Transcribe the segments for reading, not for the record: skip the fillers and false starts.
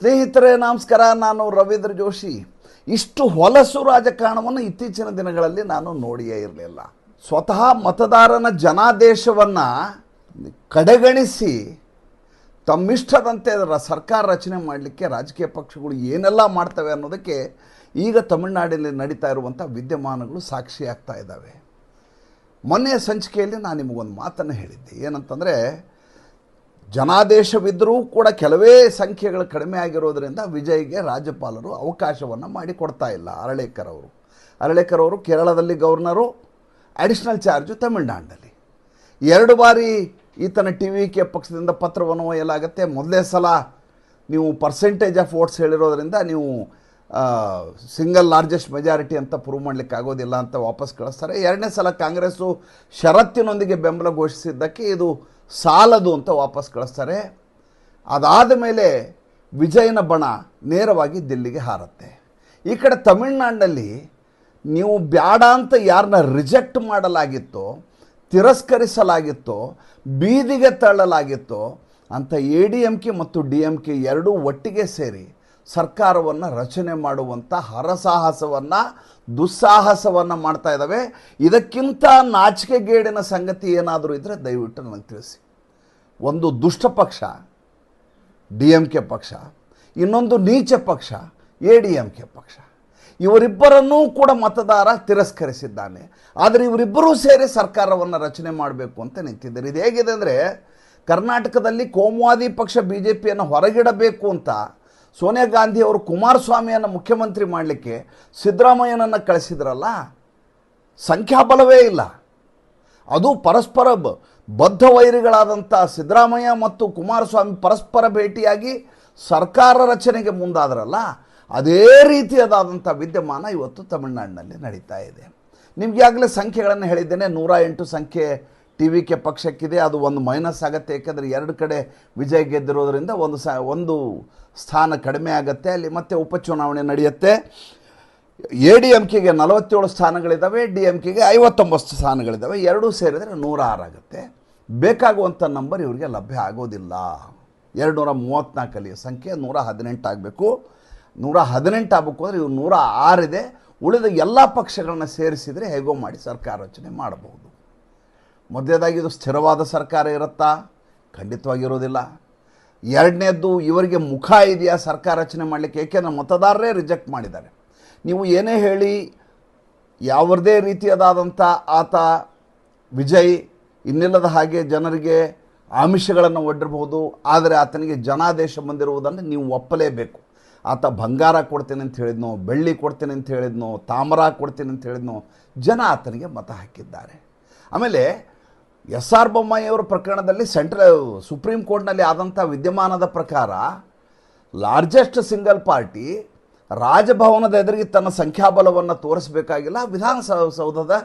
ಸ್ನೇಹಿತರೆ ನಮಸ್ಕಾರ. ನಾನು ರವೀಂದ್ರ ಜೋಶಿ. ಇಷ್ಟು ಹೊಲಸು ರಾಜಕಾರಣವನ್ನು ಇತ್ತೀಚಿನ ದಿನಗಳಲ್ಲಿ ನಾನು ನೋಡಿಯೇ ಇರಲಿಲ್ಲ. ಸ್ವತಃ ಮತದಾರನ ಜನಾದೇಶವನ್ನು ಕಡೆಗಣಿಸಿ ತಮ್ಮಿಷ್ಟದಂತೆ ಸರ್ಕಾರ ರಚನೆ ಮಾಡಲಿಕ್ಕೆ ರಾಜಕೀಯ ಪಕ್ಷಗಳು ಏನೆಲ್ಲ ಮಾಡ್ತವೆ ಅನ್ನೋದಕ್ಕೆ ಈಗ ತಮಿಳುನಾಡಿನಲ್ಲಿ ನಡೀತಾ ಇರುವಂಥ ವಿದ್ಯಮಾನಗಳು ಸಾಕ್ಷಿಯಾಗ್ತಾ ಇದ್ದಾವೆ. ಮೊನ್ನೆಯ ಸಂಚಿಕೆಯಲ್ಲಿ ನಾನು ನಿಮಗೊಂದು ಮಾತನ್ನು ಹೇಳಿದ್ದೆ. ಏನಂತಂದರೆ, ಜನಾದೇಶವಿದ್ದರೂ ಕೂಡ ಕೆಲವೇ ಸಂಖ್ಯೆಗಳು ಕಡಿಮೆ ಆಗಿರೋದರಿಂದ ವಿಜಯ್ಗೆ ರಾಜ್ಯಪಾಲರು ಅವಕಾಶವನ್ನು ಮಾಡಿಕೊಡ್ತಾ ಇಲ್ಲ. ಅರಳೇಕರ್ ಅವರು ಕೇರಳದಲ್ಲಿ ಗವರ್ನರು, ಅಡಿಷ್ನಲ್ ಚಾರ್ಜು ತಮಿಳುನಾಡಿನಲ್ಲಿ. 2 ಬಾರಿ ಈತನ TVK ಪಕ್ಷದಿಂದ ಪತ್ರವನ್ನು ಒಯ್ಯಲಾಗುತ್ತೆ. ಮೊದಲೇ ಸಲ ನೀವು ಪರ್ಸೆಂಟೇಜ್ ಆಫ್ ವೋಟ್ಸ್ ಹೇಳಿರೋದ್ರಿಂದ ನೀವು ಸಿಂಗಲ್ ಲಾರ್ಜೆಸ್ಟ್ ಮೆಜಾರಿಟಿ ಅಂತ ಪ್ರೂವ್ ಮಾಡಲಿಕ್ಕೆ ಆಗೋದಿಲ್ಲ ಅಂತ ವಾಪಸ್ ಕಳಿಸ್ತಾರೆ. 2ನೇ ಸಲ ಕಾಂಗ್ರೆಸ್ಸು ಷರತ್ತಿನೊಂದಿಗೆ ಬೆಂಬಲ ಘೋಷಿಸಿದ್ದಕ್ಕೆ ಇದು ಸಾಲದು ಅಂತ ವಾಪಸ್ ಕಳಿಸ್ತಾರೆ. ಅದಾದ ಮೇಲೆ ವಿಜಯನ ಬಣ ನೇರವಾಗಿ ದಿಲ್ಲಿಗೆ ಹಾರುತ್ತೆ. ಈ ಕಡೆ ತಮಿಳುನಾಡಿನಲ್ಲಿ ನೀವು ಬ್ಯಾಡ ಅಂತ ಯಾರನ್ನ ರಿಜೆಕ್ಟ್ ಮಾಡಲಾಗಿತ್ತೋ, ತಿರಸ್ಕರಿಸಲಾಗಿತ್ತೋ, ಬೀದಿಗೆ ತಳ್ಳಲಾಗಿತ್ತೋ ಅಂತ ADMK ಮತ್ತು DMK ಎರಡೂ ಒಟ್ಟಿಗೆ ಸೇರಿ ಸರ್ಕಾರವನ್ನು ರಚನೆ ಮಾಡುವಂಥ ಹರಸಾಹಸವನ್ನು, ದುಸ್ಸಾಹಸವನ್ನು ಮಾಡ್ತಾ ಇದ್ದಾವೆ. ಇದಕ್ಕಿಂತ ನಾಚಿಕೆಗೇಡಿನ ಸಂಗತಿ ಏನಾದರೂ ಇದ್ದರೆ ದಯವಿಟ್ಟು ನನಗೆ ತಿಳಿಸಿ. ಒಂದು ದುಷ್ಟ ಪಕ್ಷ DMK ಪಕ್ಷ, ಇನ್ನೊಂದು ನೀಚ ಪಕ್ಷ ADMK ಪಕ್ಷ. ಇವರಿಬ್ಬರನ್ನೂ ಕೂಡ ಮತದಾರ ತಿರಸ್ಕರಿಸಿದ್ದಾನೆ. ಆದರೆ ಇವರಿಬ್ಬರೂ ಸೇರಿ ಸರ್ಕಾರವನ್ನು ರಚನೆ ಮಾಡಬೇಕು ಅಂತ ನಿಂತಿದ್ದಾರೆ. ಇದು ಹೇಗಿದೆ ಅಂದರೆ, ಕರ್ನಾಟಕದಲ್ಲಿ ಕೋಮುವಾದಿ ಪಕ್ಷ BJPಯನ್ನು ಹೊರಗಿಡಬೇಕು ಅಂತ ಸೋನಿಯಾ ಗಾಂಧಿ ಅವರು ಕುಮಾರಸ್ವಾಮಿಯನ್ನು ಮುಖ್ಯಮಂತ್ರಿ ಮಾಡಲಿಕ್ಕೆ ಸಿದ್ದರಾಮಯ್ಯನನ್ನು ಕಳಿಸಿದ್ರಲ್ಲ, ಸಂಖ್ಯಾಬಲವೇ ಇಲ್ಲ. ಅದು ಪರಸ್ಪರ ಬದ್ಧ ವೈರಿಗಳಾದಂಥ ಸಿದ್ದರಾಮಯ್ಯ ಮತ್ತು ಕುಮಾರಸ್ವಾಮಿ ಪರಸ್ಪರ ಭೇಟಿಯಾಗಿ ಸರ್ಕಾರ ರಚನೆಗೆ ಮುಂದಾದ್ರಲ್ಲ, ಅದೇ ರೀತಿಯಾದಂಥ ವಿದ್ಯಮಾನ ಇವತ್ತು ತಮಿಳುನಾಡಿನಲ್ಲಿ ನಡೀತಾ ಇದೆ. ನಿಮಗೆ ಆಗಲೇ ಸಂಖ್ಯೆಗಳನ್ನು ಹೇಳಿದ್ದೇನೆ. 108 ಸಂಖ್ಯೆ TVK ಪಕ್ಷಕ್ಕಿದೆ. ಅದು ಒಂದು ಮೈನಸ್ ಆಗುತ್ತೆ, ಏಕೆಂದರೆ 2 ಕಡೆ ವಿಜಯ್ ಗೆದ್ದಿರೋದ್ರಿಂದ ಒಂದು ಸ್ಥಾನ ಕಡಿಮೆ ಆಗುತ್ತೆ. ಅಲ್ಲಿ ಮತ್ತೆ ಉಪಚುನಾವಣೆ ನಡೆಯುತ್ತೆ. ADMKಗೆ 47 ಸ್ಥಾನಗಳಿದ್ದಾವೆ, DMKಗೆ 59 ಸ್ಥಾನಗಳಿದ್ದಾವೆ. ಎರಡೂ ಸೇರಿದರೆ 106 ಆಗುತ್ತೆ. ಬೇಕಾಗುವಂಥ ನಂಬರ್ ಇವರಿಗೆ ಲಭ್ಯ ಆಗೋದಿಲ್ಲ. 234 ಸಂಖ್ಯೆ 118 ಆಗಬೇಕು. 118 ಆಗಬೇಕು ಅಂದರೆ ಇವು 106 ಇದೆ. ಉಳಿದ ಎಲ್ಲ ಪಕ್ಷಗಳನ್ನ ಸೇರಿಸಿದರೆ ಹೇಗೋ ಮಾಡಿ ಸರ್ಕಾರ ರಚನೆ ಮಾಡಬಹುದು. ಮೊದಲನೇದಾಗಿ ಇದು ಸ್ಥಿರವಾದ ಸರ್ಕಾರ ಇರುತ್ತಾ? ಖಂಡಿತವಾಗಿರೋದಿಲ್ಲ. ಎರಡನೇದ್ದು, ಇವರಿಗೆ ಮುಖ ಇದೆಯಾ ಸರ್ಕಾರ ರಚನೆ ಮಾಡಲಿಕ್ಕೆ? ಏಕೆಂದರೆ ಮತದಾರರೇ ರಿಜೆಕ್ಟ್ ಮಾಡಿದ್ದಾರೆ. ನೀವು ಏನೇ ಹೇಳಿ, ಯಾವುದೇ ರೀತಿಯಾದಂಥ ಆತ ವಿಜಯ್ ಇನ್ನಿಲ್ಲದ ಹಾಗೆ ಜನರಿಗೆ ಆಮಿಷಗಳನ್ನು ಒಡ್ಡಿರಬಹುದು. ಆದರೆ ಆತನಿಗೆ ಜನಾದೇಶ ಬಂದಿರುವುದನ್ನು ನೀವು ಒಪ್ಪಲೇಬೇಕು. ಆತ ಬಂಗಾರ ಕೊಡ್ತೇನೆ ಅಂತ ಹೇಳಿದ್ನೋ, ಬೆಳ್ಳಿ ಕೊಡ್ತೇನೆ ಅಂತ ಹೇಳಿದ್ನೋ, ತಾಮ್ರ ಕೊಡ್ತೇನೆ ಅಂತ ಹೇಳಿದ್ನೋ, ಜನ ಆತನಿಗೆ ಮತ ಹಾಕಿದ್ದಾರೆ. ಆಮೇಲೆ SR ಬೊಮ್ಮಾಯಿಯವರ ಪ್ರಕರಣದಲ್ಲಿ ಸುಪ್ರೀಂ ಕೋರ್ಟ್ನಲ್ಲಿ ಆದಂಥ ವಿದ್ಯಮಾನದ ಪ್ರಕಾರ ಲಾರ್ಜೆಸ್ಟ್ ಸಿಂಗಲ್ ಪಾರ್ಟಿ ರಾಜಭವನದ ಎದುರಿಗೆ ತನ್ನ ಸಂಖ್ಯಾಬಲವನ್ನು ತೋರಿಸಬೇಕಾಗಿಲ್ಲ, ವಿಧಾನಸೌಧದ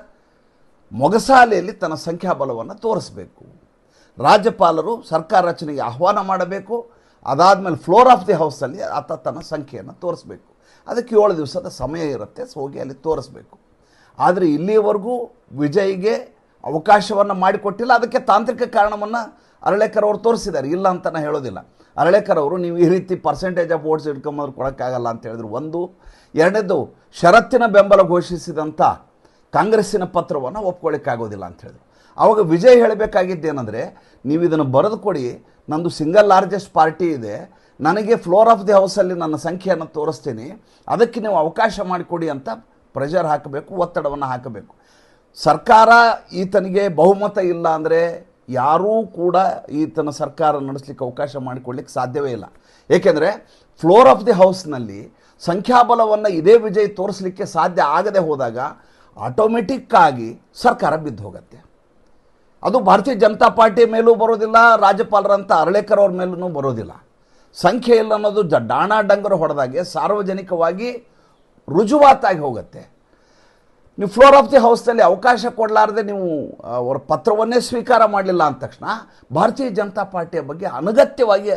ಮೊಗಸಾಲೆಯಲ್ಲಿ ತನ್ನ ಸಂಖ್ಯಾಬಲವನ್ನು ತೋರಿಸಬೇಕು. ರಾಜ್ಯಪಾಲರು ಸರ್ಕಾರ ರಚನೆಗೆ ಆಹ್ವಾನ ಮಾಡಬೇಕು. ಅದಾದಮೇಲೆ ಫ್ಲೋರ್ ಆಫ್ ದಿ ಹೌಸಲ್ಲಿ ಆತ ತನ್ನ ಸಂಖ್ಯೆಯನ್ನು ತೋರಿಸಬೇಕು. ಅದಕ್ಕೆ 7 ದಿವಸದ ಸಮಯ ಇರುತ್ತೆ, ಹೋಗಿ ಅಲ್ಲಿ ತೋರಿಸಬೇಕು. ಆದರೆ ಇಲ್ಲಿಯವರೆಗೂ ವಿಜಯ್ಗೆ ಅವಕಾಶವನ್ನು ಮಾಡಿಕೊಟ್ಟಿಲ್ಲ. ಅದಕ್ಕೆ ತಾಂತ್ರಿಕ ಕಾರಣವನ್ನು ಅರಳೇಕರ್ ಅವರು ತೋರಿಸಿದ್ದಾರೆ, ಇಲ್ಲ ಅಂತ ನಾನು ಹೇಳೋದಿಲ್ಲ. ಅರಳೇಕರ್ ಅವರು ನೀವು ಈ ರೀತಿ ಪರ್ಸೆಂಟೇಜ್ ಆಫ್ ವೋಟ್ಸ್ ಇಟ್ಕೊಂಬಂದ್ರೆ ಕೊಡೋಕ್ಕಾಗಲ್ಲ ಅಂತ ಹೇಳಿದ್ರು. ಒಂದು. ಎರಡನೇದು, ಷರತ್ತಿನ ಬೆಂಬಲ ಘೋಷಿಸಿದಂಥ ಕಾಂಗ್ರೆಸ್ಸಿನ ಪತ್ರವನ್ನು ಒಪ್ಕೊಳ್ಳಿಕ್ಕಾಗೋದಿಲ್ಲ ಅಂತ ಹೇಳಿದ್ರು. ಆವಾಗ ವಿಜಯ್ ಹೇಳಬೇಕಾಗಿದ್ದೇನೆಂದರೆ, ನೀವು ಇದನ್ನು ಬರೆದು ಕೊಡಿ, ನಂದು ಸಿಂಗಲ್ ಲಾರ್ಜೆಸ್ಟ್ ಪಾರ್ಟಿ ಇದೆ, ನನಗೆ ಫ್ಲೋರ್ ಆಫ್ ದಿ ಹೌಸಲ್ಲಿ ನನ್ನ ಸಂಖ್ಯೆಯನ್ನು ತೋರಿಸ್ತೀನಿ, ಅದಕ್ಕೆ ನೀವು ಅವಕಾಶ ಮಾಡಿಕೊಡಿ ಅಂತ ಪ್ರೆಷರ್ ಹಾಕಬೇಕು, ಒತ್ತಡವನ್ನು ಹಾಕಬೇಕು. ಸರ್ಕಾರ ಈತನಿಗೆ ಬಹುಮತ ಇಲ್ಲ ಅಂದರೆ ಯಾರೂ ಕೂಡ ಈತನ ಸರ್ಕಾರ ನಡೆಸಲಿಕ್ಕೆ ಅವಕಾಶ ಮಾಡಿಕೊಡ್ಲಿಕ್ಕೆ ಸಾಧ್ಯವೇ ಇಲ್ಲ. ಏಕೆಂದರೆ ಫ್ಲೋರ್ ಆಫ್ ದಿ ಹೌಸ್ನಲ್ಲಿ ಸಂಖ್ಯಾಬಲವನ್ನು ಇದೇ ವಿಜಯ್ ತೋರಿಸಲಿಕ್ಕೆ ಸಾಧ್ಯ ಆಗದೆ ಹೋದಾಗ ಆಟೋಮೆಟಿಕ್ಕಾಗಿ ಸರ್ಕಾರ ಬಿದ್ದು ಹೋಗುತ್ತೆ. ಅದು ಭಾರತೀಯ ಜನತಾ ಪಾರ್ಟಿಯ ಮೇಲೂ ಬರೋದಿಲ್ಲ, ರಾಜ್ಯಪಾಲರಂಥ ಅರಳೇಕರ್ ಅವ್ರ ಮೇಲೂ ಬರೋದಿಲ್ಲ. ಸಂಖ್ಯೆ ಇಲ್ಲ ಅನ್ನೋದು ಡಾಣ ಡಂಗರು ಹೊಡೆದಾಗೆ ಸಾರ್ವಜನಿಕವಾಗಿ ರುಜುವಾತಾಗಿ ಹೋಗುತ್ತೆ. ನೀವು ಫ್ಲೋರ್ ಆಫ್ ದಿ ಹೌಸ್ನಲ್ಲಿ ಅವಕಾಶ ಕೊಡಲಾರದೆ ನೀವು ಅವರ ಪತ್ರವನ್ನೇ ಸ್ವೀಕಾರ ಮಾಡಲಿಲ್ಲ ಅಂದ ತಕ್ಷಣ ಭಾರತೀಯ ಜನತಾ ಪಾರ್ಟಿಯ ಬಗ್ಗೆ ಅನಗತ್ಯವಾಗಿ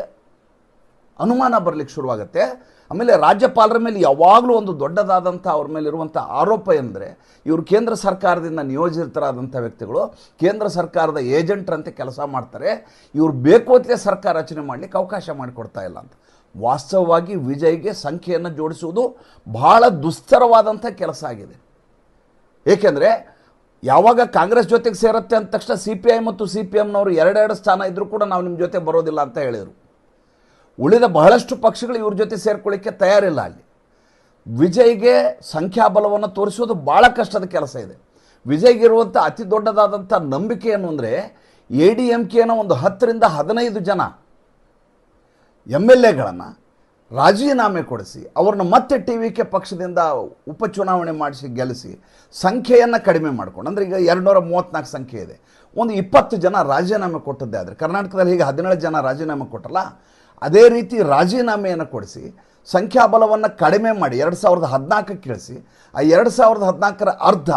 ಅನುಮಾನ ಬರಲಿಕ್ಕೆ ಶುರುವಾಗುತ್ತೆ. ಆಮೇಲೆ ರಾಜ್ಯಪಾಲರ ಮೇಲೆ ಯಾವಾಗಲೂ ಒಂದು ದೊಡ್ಡದಾದಂಥ ಅವ್ರ ಮೇಲೆ ಇರುವಂಥ ಆರೋಪ ಎಂದರೆ, ಇವರು ಕೇಂದ್ರ ಸರ್ಕಾರದಿಂದ ನಿಯೋಜಿತರಾದಂಥ ವ್ಯಕ್ತಿಗಳು, ಕೇಂದ್ರ ಸರ್ಕಾರದ ಏಜೆಂಟ್ರಂತೆ ಕೆಲಸ ಮಾಡ್ತಾರೆ, ಇವರು ಬೇಕು ಅಂತಲೇ ಸರ್ಕಾರ ರಚನೆ ಮಾಡಲಿಕ್ಕೆ ಅವಕಾಶ ಮಾಡಿಕೊಡ್ತಾ ಇಲ್ಲ ಅಂತ. ವಾಸ್ತವವಾಗಿ ವಿಜಯ್ಗೆ ಸಂಖ್ಯೆಯನ್ನು ಜೋಡಿಸುವುದು ಬಹಳ ದುಸ್ತರವಾದಂಥ ಕೆಲಸ ಆಗಿದೆ. ಏಕೆಂದರೆ ಯಾವಾಗ ಕಾಂಗ್ರೆಸ್ ಜೊತೆಗೆ ಸೇರುತ್ತೆ ಅಂದ ತಕ್ಷಣ CPI ಮತ್ತು CPMನವರು ಎರಡೆರಡು ಸ್ಥಾನ ಇದ್ದರೂ ಕೂಡ ನಾವು ನಿಮ್ಮ ಜೊತೆ ಬರೋದಿಲ್ಲ ಅಂತ ಹೇಳಿದರು. ಉಳಿದ ಬಹಳಷ್ಟು ಪಕ್ಷಗಳು ಇವ್ರ ಜೊತೆ ಸೇರ್ಕೊಳ್ಳಿಕ್ಕೆ ತಯಾರಿಲ್ಲ. ಅಲ್ಲಿ ವಿಜಯ್ಗೆ ಸಂಖ್ಯಾಬಲವನ್ನು ತೋರಿಸೋದು ಭಾಳ ಕಷ್ಟದ ಕೆಲಸ ಇದೆ. ವಿಜಯ್ಗಿರುವಂಥ ಅತಿ ದೊಡ್ಡದಾದಂಥ ನಂಬಿಕೆ ಏನು ಅಂದರೆ ADMKನ ಒಂದು 10 ರಿಂದ 15 ಜನ MLAಗಳನ್ನು ರಾಜೀನಾಮೆ ಕೊಡಿಸಿ ಅವ್ರನ್ನ ಮತ್ತೆ TVK ಪಕ್ಷದಿಂದ ಉಪಚುನಾವಣೆ ಮಾಡಿಸಿ ಗೆಲ್ಲಿಸಿ ಸಂಖ್ಯೆಯನ್ನು ಕಡಿಮೆ ಮಾಡ್ಕೊಂಡು, ಅಂದರೆ ಈಗ 234 ಸಂಖ್ಯೆ ಇದೆ, ಒಂದು 20 ಜನ ರಾಜೀನಾಮೆ ಕೊಟ್ಟದ್ದೇ ಆದರೆ ಕರ್ನಾಟಕದಲ್ಲಿ ಹೀಗೆ 17 ಜನ ರಾಜೀನಾಮೆ ಕೊಟ್ಟಲ್ಲ, ಅದೇ ರೀತಿ ರಾಜೀನಾಮೆಯನ್ನು ಕೊಡಿಸಿ ಸಂಖ್ಯಾಬಲವನ್ನು ಕಡಿಮೆ ಮಾಡಿ 2014ಕ್ಕೆ ಇಳಿಸಿ ಆ 2014ರ ಅರ್ಧ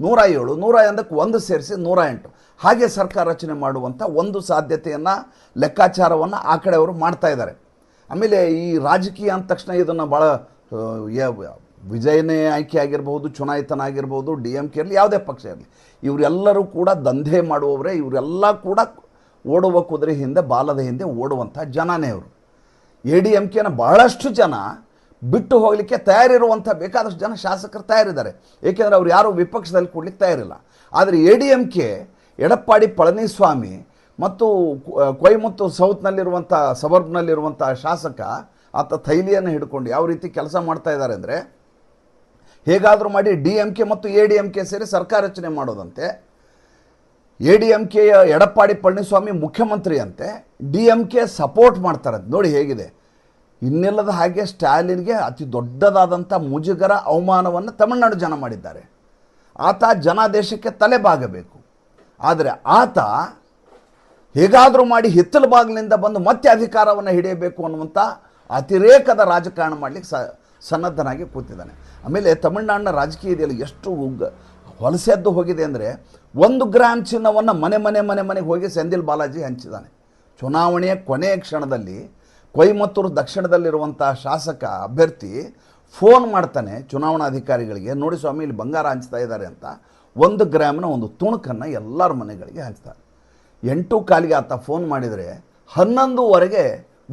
107, 101ಕ್ಕೆ 1 ಸೇರಿಸಿ 108 ಹಾಗೆ ಸರ್ಕಾರ ರಚನೆ ಮಾಡುವಂಥ ಒಂದು ಸಾಧ್ಯತೆಯನ್ನು ಲೆಕ್ಕಾಚಾರವನ್ನು ಆ ಕಡೆ ಅವರು ಮಾಡ್ತಾ ಇದ್ದಾರೆ. ಆಮೇಲೆ ಈ ರಾಜಕೀಯ ಅಂದ ತಕ್ಷಣ ಇದನ್ನು ಭಾಳ ವಿಜಯನೇ ಆಯ್ಕೆ ಆಗಿರ್ಬೋದು, ಚುನಾಯಿತನಾಗಿರ್ಬೋದು, DMK ಇರಲಿ ಯಾವುದೇ ಪಕ್ಷ ಇರಲಿ, ಇವರೆಲ್ಲರೂ ಕೂಡ ದಂಧೆ ಮಾಡುವವರೇ. ಇವರೆಲ್ಲ ಕೂಡ ಓಡುವ ಕುದುರೆ ಹಿಂದೆ ಬಾಲದ ಹಿಂದೆ ಓಡುವಂಥ ಜನನೇ ಅವರು. ADMKನ ಬಹಳಷ್ಟು ಜನ ಬಿಟ್ಟು ಹೋಗಲಿಕ್ಕೆ ತಯಾರಿರುವಂಥ ಬೇಕಾದಷ್ಟು ಜನ ಶಾಸಕರು ತಯಾರಿದ್ದಾರೆ. ಏಕೆಂದರೆ ಅವ್ರು ಯಾರೂ ವಿಪಕ್ಷದಲ್ಲಿ ಕೊಡಲಿಕ್ಕೆ ತಯಾರಿಲ್ಲ. ಆದರೆ ADMK ಎಡಪ್ಪಾಡಿ ಪಳನಿಸ್ವಾಮಿ ಮತ್ತು ಕೊಯಮತ್ತೂರು ಸೌತ್ನಲ್ಲಿರುವಂಥ ಸಬರ್ಬ್ನಲ್ಲಿರುವಂಥ ಶಾಸಕ ಆತ ಥೈಲಿಯನ್ನು ಹಿಡ್ಕೊಂಡು ಯಾವ ರೀತಿ ಕೆಲಸ ಮಾಡ್ತಾ ಇದ್ದಾರೆ ಅಂದರೆ, ಹೇಗಾದರೂ ಮಾಡಿ DMK ಮತ್ತು ADMK ಸೇರಿ ಸರ್ಕಾರ ರಚನೆ ಮಾಡೋದಂತೆ. ADMKಯ ಎಡಪ್ಪಾಡಿ ಪಳನಿಸ್ವಾಮಿ ಮುಖ್ಯಮಂತ್ರಿ ಅಂತೆ, DMK ಸಪೋರ್ಟ್ ಮಾಡ್ತಾರಂತೆ. ನೋಡಿ ಹೇಗಿದೆ. ಇನ್ನೆಲ್ಲದ ಹಾಗೆ ಸ್ಟಾಲಿನ್ಗೆ ಅತಿ ದೊಡ್ಡದಾದಂಥ ಮುಜುಗರ ಅವಮಾನವನ್ನು ತಮಿಳುನಾಡು ಜನ ಮಾಡಿದ್ದಾರೆ. ಆತ ಜನಾದೇಶಕ್ಕೆ ತಲೆ ಬಾಗಬೇಕು. ಆದರೆ ಆತ ಹೇಗಾದರೂ ಮಾಡಿ ಹಿತ್ತಲ ಬಾಗಿಲಿಂದ ಬಂದು ಮತ್ತೆ ಅಧಿಕಾರವನ್ನು ಹಿಡಿಯಬೇಕು ಅನ್ನುವಂಥ ಅತಿರೇಕದ ರಾಜಕಾರಣ ಮಾಡಲಿಕ್ಕೆ ಸನ್ನದ್ಧನಾಗಿ ಕೂತಿದ್ದಾನೆ. ಆಮೇಲೆ ತಮಿಳುನಾಡಿನ ರಾಜಕೀಯದಲ್ಲಿ ಎಷ್ಟು ಹೊಲಸೆದ್ದು ಹೋಗಿದೆ ಅಂದರೆ, 1 ಗ್ರಾಮ್ ಚಿನ್ನವನ್ನು ಮನೆಗೆ ಹೋಗಿ ಸೆಂದಿಲ್ ಬಾಲಾಜಿ ಹಂಚಿದ್ದಾನೆ. ಚುನಾವಣೆಯ ಕೊನೆಯ ಕ್ಷಣದಲ್ಲಿ ಕೊಯಮತ್ತೂರು ದಕ್ಷಿಣದಲ್ಲಿರುವಂಥ ಶಾಸಕ ಅಭ್ಯರ್ಥಿ ಫೋನ್ ಮಾಡ್ತಾನೆ ಚುನಾವಣಾಧಿಕಾರಿಗಳಿಗೆ, ನೋಡಿ ಸ್ವಾಮಿ ಇಲ್ಲಿ ಬಂಗಾರ ಹಂಚ್ತಾ ಇದ್ದಾರೆ ಅಂತ. 1 ಗ್ರಾಮ್ನ ಒಂದು ತುಣುಕನ್ನು ಎಲ್ಲರ ಮನೆಗಳಿಗೆ ಹಂಚ್ತಾರೆ. 8:15 ಆತ ಫೋನ್ ಮಾಡಿದರೆ 11:00ವರೆಗೆ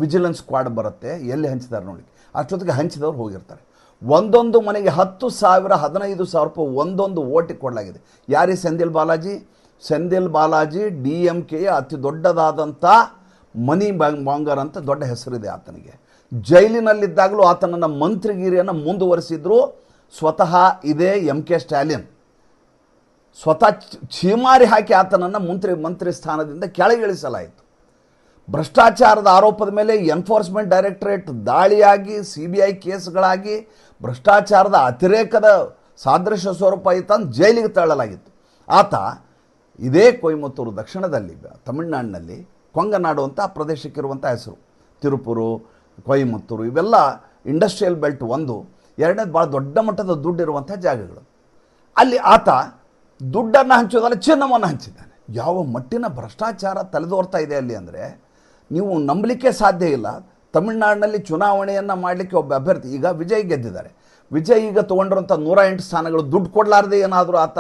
ವಿಜಿಲೆನ್ಸ್ ಸ್ಕ್ವಾಡ್ ಬರುತ್ತೆ, ಎಲ್ಲಿ ಹಂಚಿದ್ದಾರೆ ನೋಡಿ. ಅಷ್ಟೊತ್ತಿಗೆ ಹಂಚಿದವ್ರು ಹೋಗಿರ್ತಾರೆ. ಒಂದೊಂದು ಮನೆಗೆ 10,000 15,000 ರೂಪಾಯಿ ಒಂದೊಂದು ಓಟಿಗೆ ಕೊಡಲಾಗಿದೆ. ಯಾರೀ ಸೆಂದಿಲ್ ಬಾಲಾಜಿ? ಸೆಂದಿಲ್ ಬಾಲಾಜಿ DMKಯ ಅತಿ ದೊಡ್ಡದಾದಂಥ ಮನಿ ಬಾಂಗರ್ ಅಂತ ದೊಡ್ಡ ಹೆಸರಿದೆ ಆತನಿಗೆ. ಜೈಲಿನಲ್ಲಿದ್ದಾಗಲೂ ಆತನನ್ನು ಮಂತ್ರಿಗಿರಿಯನ್ನು ಮುಂದುವರಿಸಿದ್ರು ಸ್ವತಃ ಇದೇ MK ಸ್ಟಾಲಿನ್. ಸ್ವತಃ ಛೀಮಾರಿ ಹಾಕಿ ಆತನನ್ನು ಮಂತ್ರಿ ಸ್ಥಾನದಿಂದ ಕೆಳಗಿಳಿಸಲಾಯಿತು. ಭ್ರಷ್ಟಾಚಾರದ ಆರೋಪದ ಮೇಲೆ ಎನ್ಫೋರ್ಸ್ಮೆಂಟ್ ಡೈರೆಕ್ಟರೇಟ್ ದಾಳಿಯಾಗಿ CBI ಕೇಸ್ಗಳಾಗಿ ಭ್ರಷ್ಟಾಚಾರದ ಅತಿರೇಕದ ಸಾದೃಶ್ಯ ಸ್ವರೂಪ ತಂದು ಜೈಲಿಗೆ ತಳ್ಳಲಾಗಿತ್ತು. ಆತ ಇದೇ ಕೊಯಮತ್ತೂರು ದಕ್ಷಿಣದಲ್ಲಿ ತಮಿಳುನಾಡಿನಲ್ಲಿ ಕೊಂಗನಾಡು ಅಂತ ಪ್ರದೇಶಕ್ಕಿರುವಂಥ ಹೆಸರು. ತಿರುಪುರು, ಕೊಯಮತ್ತೂರು ಇವೆಲ್ಲ ಇಂಡಸ್ಟ್ರಿಯಲ್ ಬೆಲ್ಟ್ 1, 2ನೇದು ಭಾಳ ದೊಡ್ಡ ಮಟ್ಟದ ದುಡ್ಡಿರುವಂಥ ಜಾಗಗಳು. ಅಲ್ಲಿ ಆತ ದುಡ್ಡನ್ನು ಹಂಚೋದಲ್ಲ, ಚಿನ್ನವನ್ನು ಹಂಚಿದ್ದಾನೆ. ಯಾವ ಮಟ್ಟಿನ ಭ್ರಷ್ಟಾಚಾರ ತಲೆದೋರ್ತಾ ಇದೆ ಅಲ್ಲಿ ಅಂದರೆ ನೀವು ನಂಬಲಿಕ್ಕೆ ಸಾಧ್ಯ ಇಲ್ಲ. ತಮಿಳುನಾಡಿನಲ್ಲಿ ಚುನಾವಣೆಯನ್ನು ಮಾಡಲಿಕ್ಕೆ ಒಬ್ಬ ಅಭ್ಯರ್ಥಿ, ಈಗ ವಿಜಯ್ ಗೆದ್ದಿದ್ದಾರೆ. ವಿಜಯ್ ಈಗ ತೊಗೊಂಡಿರುವಂಥ 108 ಸ್ಥಾನಗಳು ದುಡ್ಡು ಕೊಡಲಾರದೆ ಏನಾದರೂ ಆತ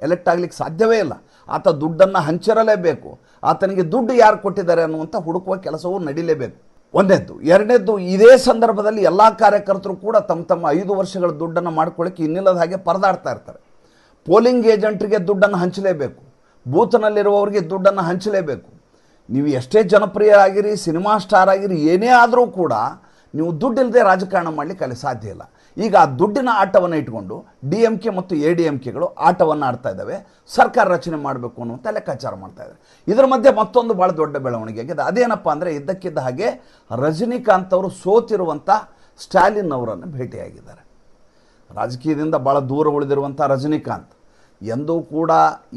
ಎಲೆಕ್ಟ್ ಆಗಲಿಕ್ಕೆ ಸಾಧ್ಯವೇ ಇಲ್ಲ. ಆತ ದುಡ್ಡನ್ನು ಹಂಚಿರಲೇಬೇಕು. ಆತನಿಗೆ ದುಡ್ಡು ಯಾರು ಕೊಟ್ಟಿದ್ದಾರೆ ಅನ್ನುವಂಥ ಹುಡುಕುವ ಕೆಲಸವೂ ನಡೀಲೇಬೇಕು. ಒಂದನೇದ್ದು. ಎರಡನೇದ್ದು, ಇದೇ ಸಂದರ್ಭದಲ್ಲಿ ಎಲ್ಲ ಕಾರ್ಯಕರ್ತರು ಕೂಡ ತಮ್ಮ 5 ವರ್ಷಗಳ ದುಡ್ಡನ್ನು ಮಾಡ್ಕೊಳ್ಳಿಕ್ಕೆ ಇನ್ನಿಲ್ಲದ ಹಾಗೆ ಪರದಾಡ್ತಾ ಇರ್ತಾರೆ. ಪೋಲಿಂಗ್ ಏಜೆಂಟ್ರಿಗೆ ದುಡ್ಡನ್ನು ಹಂಚಲೇಬೇಕು, ಬೂತ್ನಲ್ಲಿರುವವರಿಗೆ ದುಡ್ಡನ್ನು ಹಂಚಲೇಬೇಕು. ನೀವು ಎಷ್ಟೇ ಜನಪ್ರಿಯ ಆಗಿರಿ, ಸಿನಿಮಾ ಸ್ಟಾರ್ ಆಗಿರಿ, ಏನೇ ಆದರೂ ಕೂಡ ನೀವು ದುಡ್ಡಿಲ್ಲದೆ ರಾಜಕಾರಣ ಮಾಡಲಿಕ್ಕೆ ಅಲ್ಲಿ ಸಾಧ್ಯ ಇಲ್ಲ. ಈಗ ಆ ದುಡ್ಡಿನ ಆಟವನ್ನು ಇಟ್ಕೊಂಡು DMK ಮತ್ತು ADMKಗಳು ಆಟವನ್ನು ಆಡ್ತಾ ಇದ್ದಾವೆ. ಸರ್ಕಾರ ರಚನೆ ಮಾಡಬೇಕು ಅನ್ನುವಂಥ ಲೆಕ್ಕಾಚಾರ ಮಾಡ್ತಾ ಇದ್ದಾರೆ. ಇದರ ಮಧ್ಯೆ ಮತ್ತೊಂದು ಭಾಳ ದೊಡ್ಡ ಬೆಳವಣಿಗೆ ಆಗಿದೆ. ಅದೇನಪ್ಪ ಅಂದರೆ, ಇದ್ದಕ್ಕಿದ್ದ ಹಾಗೆ ರಜನಿಕಾಂತ್ ಅವರು ಸೋತಿರುವಂಥ ಸ್ಟಾಲಿನ್ ಅವರನ್ನು ಭೇಟಿಯಾಗಿದ್ದಾರೆ. ರಾಜಕೀಯದಿಂದ ಭಾಳ ದೂರ ಉಳಿದಿರುವಂಥ ರಜನಿಕಾಂತ್ ಎಂದೂ ಕೂಡ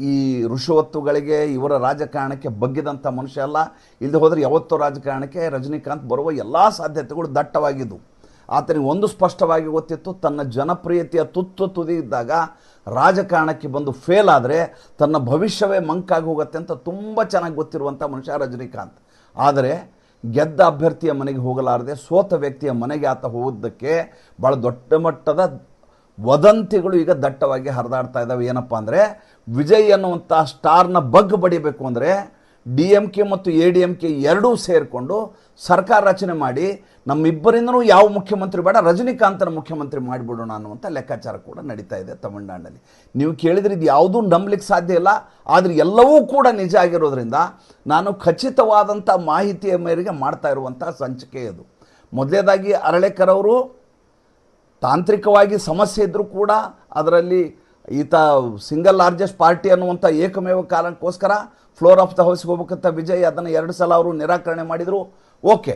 ಈ ಋಷವತ್ತುಗಳಿಗೆ ಇವರ ರಾಜಕಾರಣಕ್ಕೆ ಬಗ್ಗಿದಂಥ ಮನುಷ್ಯ ಅಲ್ಲ. ಇಲ್ಲದೆ ಹೋದರೆ ಯಾವತ್ತೋ ರಾಜಕಾರಣಕ್ಕೆ ರಜನಿಕಾಂತ್ ಬರುವ ಎಲ್ಲ ಸಾಧ್ಯತೆಗಳು ದಟ್ಟವಾಗಿದ್ದವು. ಆತನಿಗೆ ಒಂದು ಸ್ಪಷ್ಟವಾಗಿ ಗೊತ್ತಿತ್ತು, ತನ್ನ ಜನಪ್ರಿಯತೆಯ ತುದಿ ಇದ್ದಾಗ ರಾಜಕಾರಣಕ್ಕೆ ಬಂದು ಫೇಲ್ ಆದರೆ ತನ್ನ ಭವಿಷ್ಯವೇ ಮಂಕಾಗಿ ಹೋಗುತ್ತೆ ಅಂತ ತುಂಬ ಚೆನ್ನಾಗಿ ಗೊತ್ತಿರುವಂಥ ಮನುಷ್ಯ ರಜನಿಕಾಂತ್. ಆದರೆ ಗೆದ್ದ ಅಭ್ಯರ್ಥಿಯ ಮನೆಗೆ ಹೋಗಲಾರದೆ ಸೋತ ವ್ಯಕ್ತಿಯ ಮನೆಗೆ ಆತ ಹೋಗೋದಕ್ಕೆ ಭಾಳ ದೊಡ್ಡ ಮಟ್ಟದ ವದಂತಿಗಳು ಈಗ ದಟ್ಟವಾಗಿ ಹರಿದಾಡ್ತಾ ಇದ್ದಾವೆ. ಏನಪ್ಪ ಅಂದರೆ, ವಿಜಯ್ ಅನ್ನುವಂಥ ಸ್ಟಾರ್ನ ಬಗ್ ಬಡಿಬೇಕು ಅಂದರೆ DMK ಮತ್ತು ADMK ಎರಡೂ ಸೇರಿಕೊಂಡು ಸರ್ಕಾರ ರಚನೆ ಮಾಡಿ ನಮ್ಮಿಬ್ಬರಿಂದನೂ ಯಾವ ಮುಖ್ಯಮಂತ್ರಿ ಬೇಡ, ರಜನಿಕಾಂತನ ಮುಖ್ಯಮಂತ್ರಿ ಮಾಡಿಬಿಡೋಣ ಅನ್ನುವಂಥ ಲೆಕ್ಕಾಚಾರ ಕೂಡ ನಡೀತಾ ಇದೆ ತಮಿಳುನಾಡಿನಲ್ಲಿ. ನೀವು ಕೇಳಿದರೆ ಇದು ಯಾವುದೂ ನಂಬಲಿಕ್ಕೆ ಸಾಧ್ಯ ಇಲ್ಲ, ಆದರೆ ಎಲ್ಲವೂ ಕೂಡ ನಿಜ ಆಗಿರೋದ್ರಿಂದ ನಾನು ಖಚಿತವಾದಂಥ ಮಾಹಿತಿಯ ಮೇರೆಗೆ ಮಾಡ್ತಾ ಇರುವಂಥ ಸಂಚಿಕೆ ಇದು. ಮೊದಲನೇದಾಗಿ ಅರಳೇಕರ್ ಅವರು ತಾಂತ್ರಿಕವಾಗಿ ಸಮಸ್ಯೆ ಇದ್ದರೂ ಕೂಡ ಅದರಲ್ಲಿ ಈತ ಸಿಂಗಲ್ ಲಾರ್ಜೆಸ್ಟ್ ಪಾರ್ಟಿ ಅನ್ನುವಂಥ ಏಕಮೇವ ಕಾರಣಕ್ಕೋಸ್ಕರ ಫ್ಲೋರ್ ಆಫ್ ದ ಹೌಸ್ಗೆ ಹೋಗ್ಬೇಕಂತ ವಿಜಯ್ ಅದನ್ನು 2 ಸಲ ಅವರು ನಿರಾಕರಣೆ ಮಾಡಿದರು. ಓಕೆ,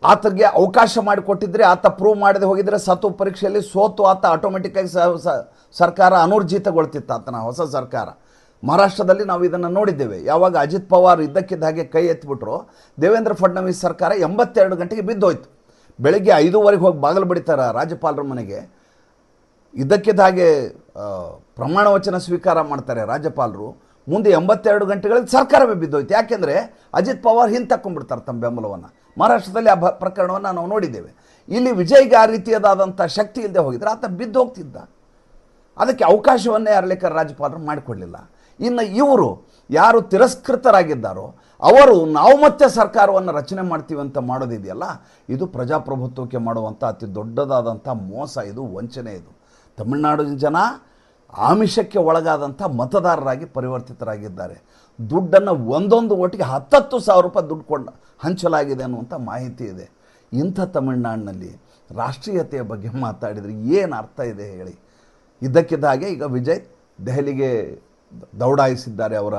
ಆತಗೆ ಅವಕಾಶ ಮಾಡಿಕೊಟ್ಟಿದ್ರೆ ಆತ ಪ್ರೂವ್ ಮಾಡದೆ ಹೋಗಿದ್ರೆ ಸತ್ತು ಪರೀಕ್ಷೆಯಲ್ಲಿ ಸೋತು ಆತ ಆಟೋಮೆಟಿಕ್ಕಾಗಿ ಸರ್ಕಾರ ಅನೂರ್ಜಿತಗೊಳ್ತಿತ್ತು, ಆತನ ಹೊಸ ಸರ್ಕಾರ. ಮಹಾರಾಷ್ಟ್ರದಲ್ಲಿ ನಾವು ಇದನ್ನು ನೋಡಿದ್ದೇವೆ. ಯಾವಾಗ ಅಜಿತ್ ಪವಾರ್ ಇದ್ದಕ್ಕಿದ್ದ ಹಾಗೆ ಕೈ ಎತ್ತಿಬಿಟ್ರು, ದೇವೇಂದ್ರ ಫಡ್ನವೀಸ್ ಸರ್ಕಾರ 82 ಗಂಟೆಗೆ ಬಿದ್ದೋಯ್ತು. ಬೆಳಗ್ಗೆ 5:15 ಹೋಗಿ ಬಾಗಿಲು ಬಡಿತಾರೆ ರಾಜ್ಯಪಾಲರ ಮನೆಗೆ. ಇದ್ದಕ್ಕಿದ್ದ ಹಾಗೆ ಪ್ರಮಾಣ ವಚನ ಸ್ವೀಕಾರ ಮಾಡ್ತಾರೆ ರಾಜ್ಯಪಾಲರು. ಮುಂದೆ 82 ಗಂಟೆಗಳಲ್ಲಿ ಸರ್ಕಾರವೇ ಬಿದ್ದೋಯ್ತು. ಯಾಕೆಂದರೆ ಅಜಿತ್ ಪವಾರ್ ಹಿಂತಕ್ಕೊಂಡ್ಬಿಡ್ತಾರೆ ತಮ್ಮ ಬೆಂಬಲವನ್ನು. ಮಹಾರಾಷ್ಟ್ರದಲ್ಲಿ ಆ ಪ್ರಕರಣವನ್ನು ನಾವು ನೋಡಿದ್ದೇವೆ. ಇಲ್ಲಿ ವಿಜಯ್ಗೆ ಆ ರೀತಿಯಾದಂಥ ಶಕ್ತಿ ಇಲ್ಲದೆ ಹೋಗಿದ್ರೆ ಆತ ಬಿದ್ದು ಹೋಗ್ತಿದ್ದ. ಅದಕ್ಕೆ ಅವಕಾಶವನ್ನೇ ಅರಳೇಕರ್ ರಾಜ್ಯಪಾಲರು ಮಾಡಿಕೊಡಲಿಲ್ಲ. ಇನ್ನು ಇವರು ಯಾರು ತಿರಸ್ಕೃತರಾಗಿದ್ದಾರೋ ಅವರು ನಾವು ಮತ್ತೆ ಸರ್ಕಾರವನ್ನು ರಚನೆ ಮಾಡ್ತೀವಿ ಅಂತ ಮಾಡೋದಿದೆಯಲ್ಲ, ಇದು ಪ್ರಜಾಪ್ರಭುತ್ವಕ್ಕೆ ಮಾಡುವಂಥ ಅತಿ ದೊಡ್ಡದಾದಂಥ ಮೋಸ, ಇದು ವಂಚನೆ. ಇದು ತಮಿಳುನಾಡಿನ ಜನ ಆಮಿಷಕ್ಕೆ ಒಳಗಾದಂಥ ಮತದಾರರಾಗಿ ಪರಿವರ್ತಿತರಾಗಿದ್ದಾರೆ. ದುಡ್ಡನ್ನು ಒಂದೊಂದು ಓಟಿಗೆ 10,000 ರೂಪಾಯಿ ದುಡ್ಡು ಹಂಚಲಾಗಿದೆ ಅನ್ನುವಂಥ ಮಾಹಿತಿ ಇದೆ. ಇಂಥ ತಮಿಳುನಾಡಿನಲ್ಲಿ ರಾಷ್ಟ್ರೀಯತೆಯ ಬಗ್ಗೆ ಮಾತಾಡಿದರೆ ಏನು ಅರ್ಥ ಇದೆ ಹೇಳಿ? ಇದ್ದಕ್ಕಿದ್ದ ಹಾಗೆ ಈಗ ವಿಜಯ್ ದೆಹಲಿಗೆ ದೌಡಾಯಿಸಿದ್ದಾರೆ ಅವರ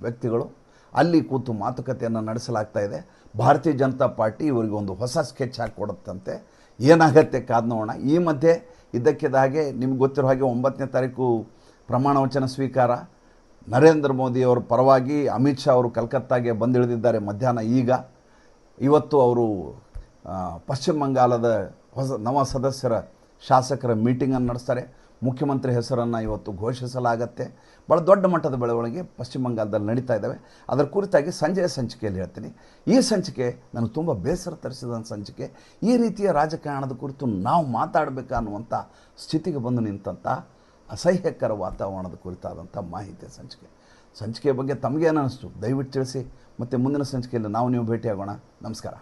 ವ್ಯಕ್ತಿಗಳು. ಅಲ್ಲಿ ಕೂತು ಮಾತುಕತೆಯನ್ನು ನಡೆಸಲಾಗ್ತಾ ಇದೆ. ಭಾರತೀಯ ಜನತಾ ಪಾರ್ಟಿ ಇವರಿಗೆ ಒಂದು ಹೊಸ ಸ್ಕೆಚ್ ಹಾಕಿಕೊಡುತ್ತಂತೆ. ಏನಾಗತ್ತೆ ಕಾದು ನೋಡೋಣ. ಈ ಮಧ್ಯೆ ಇದ್ದಕ್ಕಿದ್ದ ಹಾಗೆ ನಿಮ್ಗೆ ಗೊತ್ತಿರೋ ಹಾಗೆ 9ನೇ ತಾರೀಕು ಪ್ರಮಾಣ ವಚನ ಸ್ವೀಕಾರ. ನರೇಂದ್ರ ಮೋದಿಯವರ ಪರವಾಗಿ ಅಮಿತ್ ಶಾ ಅವರು ಕಲ್ಕತ್ತಾಗೆ ಬಂದಿಳಿದಿದ್ದಾರೆ ಮಧ್ಯಾಹ್ನ. ಇವತ್ತು ಅವರು ಪಶ್ಚಿಮ ಬಂಗಾಳದ ನವ ಸದಸ್ಯರ ಶಾಸಕರ ಮೀಟಿಂಗನ್ನು ನಡೆಸ್ತಾರೆ. ಮುಖ್ಯಮಂತ್ರಿ ಹೆಸರನ್ನು ಇವತ್ತು ಘೋಷಿಸಲಾಗತ್ತೆ. ಭಾಳ ದೊಡ್ಡ ಮಟ್ಟದ ಬೆಳವಣಿಗೆ ಪಶ್ಚಿಮ ಬಂಗಾಳದಲ್ಲಿ ನಡೀತಾ ಇದ್ದಾವೆ. ಅದರ ಕುರಿತಾಗಿ ಸಂಜೆಯ ಸಂಚಿಕೆಯಲ್ಲಿ ಹೇಳ್ತೀನಿ. ಈ ಸಂಚಿಕೆ ನನಗೆ ತುಂಬ ಬೇಸರ ತರಿಸಿದ ಸಂಚಿಕೆ. ಈ ರೀತಿಯ ರಾಜಕಾರಣದ ಕುರಿತು ನಾವು ಮಾತಾಡಬೇಕಾ ಅನ್ನುವಂಥ ಸ್ಥಿತಿಗೆ ಬಂದು ನಿಂತಹ ಅಸಹ್ಯಕರ ವಾತಾವರಣದ ಕುರಿತಾದಂಥ ಮಾಹಿತಿಯ ಸಂಚಿಕೆಯ ಬಗ್ಗೆ ತಮಗೇನು ಅನ್ನಿಸ್ತು ದಯವಿಟ್ಟು ತಿಳಿಸಿ. ಮತ್ತು ಮುಂದಿನ ಸಂಚಿಕೆಯಲ್ಲಿ ನಾವು ನೀವು ಭೇಟಿಯಾಗೋಣ. ನಮಸ್ಕಾರ.